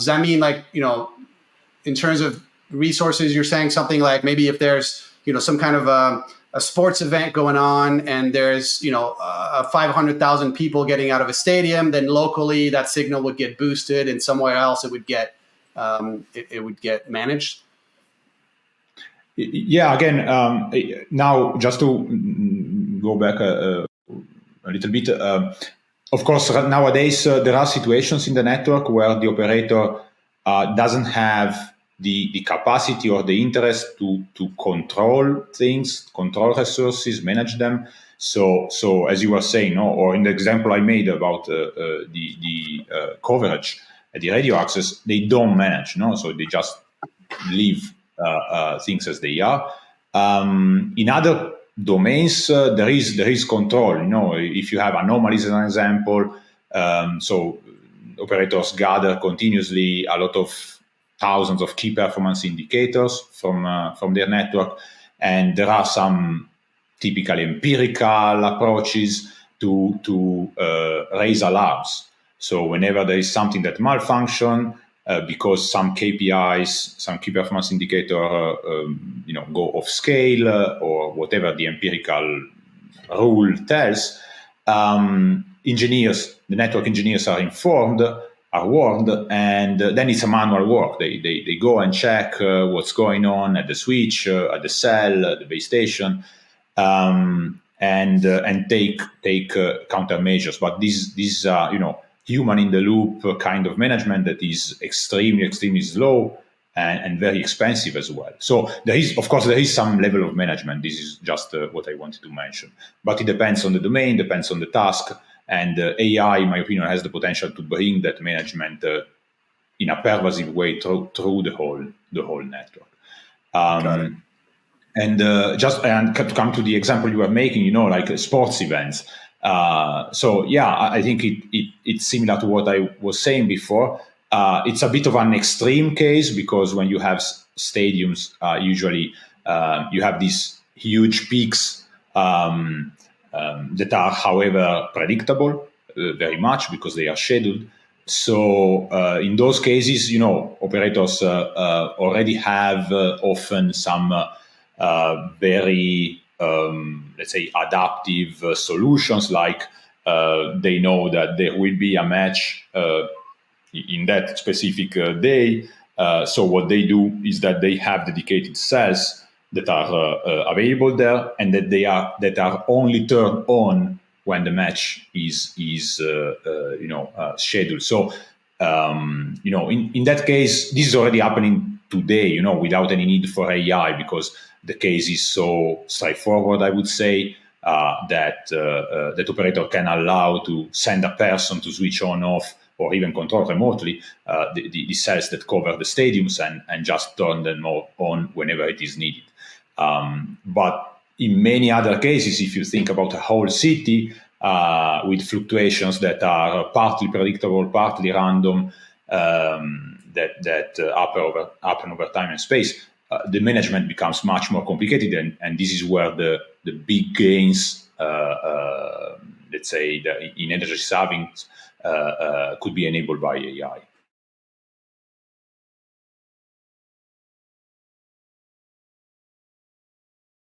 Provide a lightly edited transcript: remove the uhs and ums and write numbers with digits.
Does that mean like, in terms of resources, you're saying something like maybe if there's, some kind of a sports event going on and there's, 500,000 people getting out of a stadium, then locally that signal would get boosted and somewhere else it would get, it would get managed? Yeah, again, now just to go back a little bit, of course, nowadays there are situations in the network where the operator doesn't have the capacity or the interest to control things, control resources, manage them. So as you were saying, or in the example I made about the coverage at the radio access, they don't manage, so they just leave things as they are. In other domains, there is control. If you have anomalies, as an example, so operators gather continuously a lot of thousands of key performance indicators from their network, and there are some typically empirical approaches to raise alarms. So whenever there is something that malfunction, because some KPIs, some key performance indicator, go off scale or whatever the empirical rule tells, engineers, the network engineers are informed, are warned, and then it's a manual work. They go and check what's going on at the switch, at the cell, at the base station, and take countermeasures. But these human in the loop kind of management that is extremely slow and very expensive as well. So there is some level of management. This is just what I wanted to mention. But it depends on the domain, depends on the task, and AI, in my opinion, has the potential to bring that management in a pervasive way through the whole network. And to come to the example you were making, like sports events. I think it's similar to what I was saying before. It's a bit of an extreme case because when you have stadiums, usually you have these huge peaks that are, however, predictable very much because they are scheduled. So in those cases, operators already have often some very let's say adaptive solutions, like they know that there will be a match in that specific day. So what they do is that they have dedicated cells that are available there, and that are only turned on when the match is scheduled. So in that case, this is already happening today, without any need for AI, because the case is so straightforward, I would say, that operator can allow to send a person to switch on, off, or even control remotely the cells that cover the stadiums and just turn them on whenever it is needed. But in many other cases, if you think about a whole city with fluctuations that are partly predictable, partly random, that happen over time and space, the management becomes much more complicated, and this is where the big gains, let's say, in energy savings could be enabled by AI.